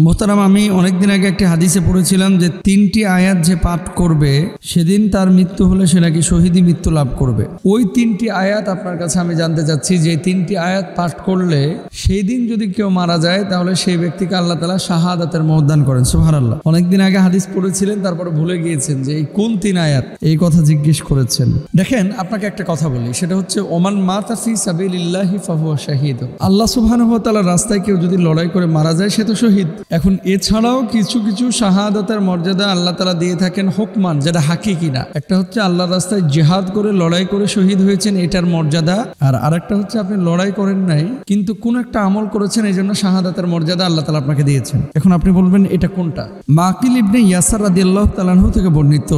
মোহতারাম, আমি অনেকদিন আগে একটি হাদিসে পড়েছিলাম যে 3টি আয়াত যে পাঠ করবে সেদিন তার মৃত্যু হলে সে নাকি শহীদি মৃত্যু লাভ করবে। ওই 3টি আয়াত আপনার কাছে আমি জানতে চাচ্ছি যে 3টি আয়াত পাঠ করলে সেই দিন যদি কেউ মারা যায় তাহলে সেই ব্যক্তিকে আল্লাহ তাআলা শাহাদাতের মহদান করেন। সুবহানাল্লাহ। অনেকদিন আগে হাদিস পড়েছিলেন, তারপরে ভুলে গিয়েছেন যে এই কোন 3 আয়াত, এই কথা জিজ্ঞেস করেছেন। দেখেন, আপনাকে একটা কথা বলি, সেটা হচ্ছে ওমান মাতা ফি সাবিলিল্লাহি ফাহুয়া শাহীদ। আল্লাহ সুবহানাহু ওয়া তাআলার রাস্তায় কেউ যদি লড়াই করে মারা যায় সে তো শহীদ। এখন এছাড়াও কিছু কিছু শাহাদাতের মর্যাদা আল্লাহ তাআলা দিয়ে থাকেন হুকমান, যেটা হাকিকি না। একটা হচ্ছে আল্লাহর রাস্তায় জিহাদ করে লড়াই করে শহীদ হয়েছেন, এটার মর্যাদা। আর আরেকটা হচ্ছে আপনি লড়াই করেন নাই কিন্তু কোন একটা আমল করেছেন, এই জন্য শাহাদাতের মর্যাদা আল্লাহ তাআলা আপনাকে দিয়েছেন। এখন আপনি বলবেন এটা কোনটা? মাকিল ইবনে ইয়াসার রাদিয়াল্লাহু তাআলা আনহু থেকে বর্ণিত,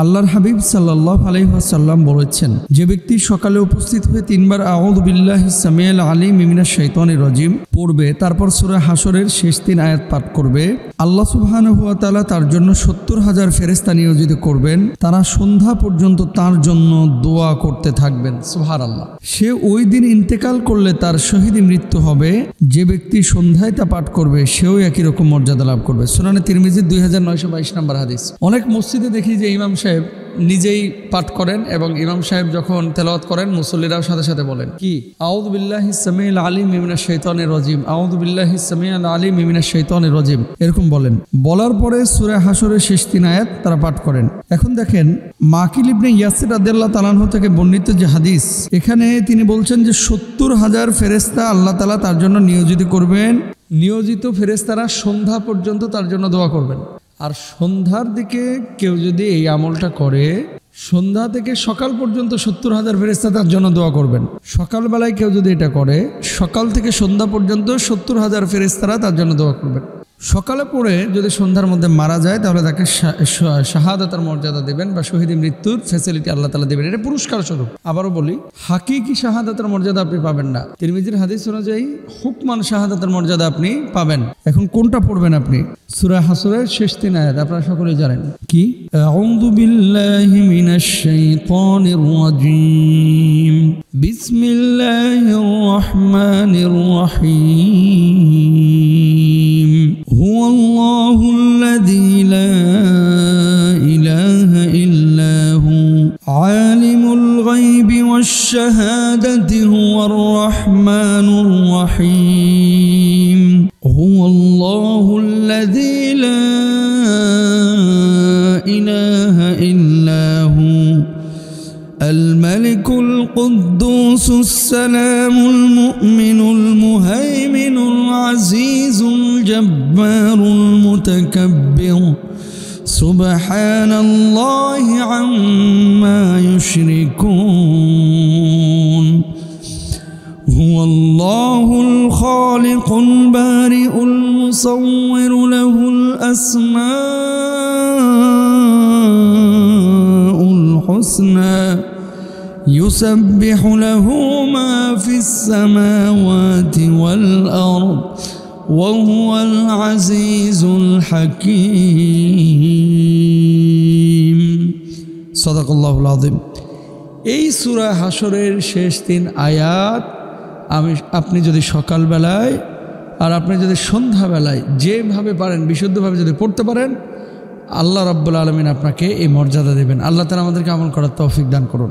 আল্লাহর হাবিব সাল্লাল্লাহু আলাইহি ওয়াসাল্লাম বলেছেন, যে ব্যক্তি সকালে উপস্থিত হয়ে 3 বার আউযু বিল্লাহিস সামিউল আলিম মিনাশ শাইতানির রাজিম পড়বে, তারপর সূরা হাশরের শেষ 3 আয়াত পাঠ করবে, আল্লাহ সুবহানাহু ওয়া তাআলা তার জন্য 70,000 ফেরেশতা নিয়োজিত করবেন। তারা সন্ধ্যা পর্যন্ত তার জন্য দোয়া করতে থাকবেন। সুবহানাল্লাহ। সে ওই দিন ইন্তেকাল করলে তার শহীদি মৃত্যু হবে। যে ব্যক্তি সন্ধ্যায় তা পাঠ করবে সেও একই রকম মর্যাদা লাভ করবে। সুনানে তিরমিজি 2922 নম্বর হাদিস। অনেক মসজিদে দেখি যে ইমাম সাহেব নিজেই পাঠ করেন এবং ইমাম সাহেব যখন তেলাওয়াত করেন মুসল্লিরাও সাথে সাথে বলেন কি, আউযু বিল্লাহিস সামিউল আলিম মিনাশ শাইতানির রাজিম, আউযু বিল্লাহিস সামিউল আলিম মিনাশ শাইতানির রাজিম, এরকম বলেন। বলার পরে সূরা হাশরের শেষ 3 আয়াত তারা পাঠ করেন। এখন দেখেন, মাকিল ইবনে ইয়াসির রাদিয়াল্লাহু তাআলা আনহু থেকে বর্ণিত যে হাদিস, এখানে তিনি বলছেন যে 70,000 ফেরেশতা আল্লাহ তাআলা তার জন্য নিয়োজিত করবেন। নিয়োজিত ফেরেশতারা সন্ধ্যা পর্যন্ত তার জন্য দোয়া করবেন। আর সন্ধ্যার দিকে কেউ যদি এই আমলটা করে, সন্ধ্যা থেকে সকাল পর্যন্ত 70,000 ফেরেশতা তার জন্য দোয়া করবেন। সকালবেলায় কেউ যদি এটা করে, সকাল থেকে সন্ধ্যা পর্যন্ত 70,000 ফেরেশতারা তার জন্য দোয়া করবেন। সকালে পড়ে যদি সন্ধ্যার মধ্যে মারা যায় তাহলে তাকে শাহাদাতের মর্যাদা দেবেন বা শহীদ মৃত্যুর ফ্যাসিলিটি আল্লাহ তাআলা দেবেন। এটা পুরস্কার স্বরূপ। আবারও বলি, হাকিকি শাহাদাতের মর্যাদা আপনি পাবেন না। তিরমিজির হাদিস অনুযায়ী হুকমান শাহাদাতের মর্যাদা আপনি পাবেন। এখন কোনটা পড়বেন আপনি? সূরা হাশরের শেষ 3 আয়াত আপনারা সকলেই জানেন কি, আউযু বিল্লাহি মিনাশ শাইতানির রাজিম, বিসমিল্লাহির রহমানির রহিম, هو الله الذي لا إله إلا هو عالم الغيب والشهادة هو الرحمن الرحيم هو الله الذي لا إله إلا هو الملك القدوس السلام المؤمن المهيمن العزيز الجبار المتكبر سبحان الله عما يشركون هو الله الخالق البارئ المصور له الأسماء الحسنى يسبح له ما في السماوات والأرض وهو العزيز الحكيم صدق الله العظيم। এই সূরা হাশরের শেষ 3 আয়াত আপনি যদি সকালবেলায় আর আপনি যদি সন্ধ্যাবেলায় যেভাবে পারেন বিশুদ্ধভাবে যদি পড়তে পারেন, আল্লাহ রাব্বুল আলামিন আপনাকে এই মর্যাদা দেবেন। আল্লাহ তাআলা আমাদেরকে আমল করার তৌফিক দান করুন।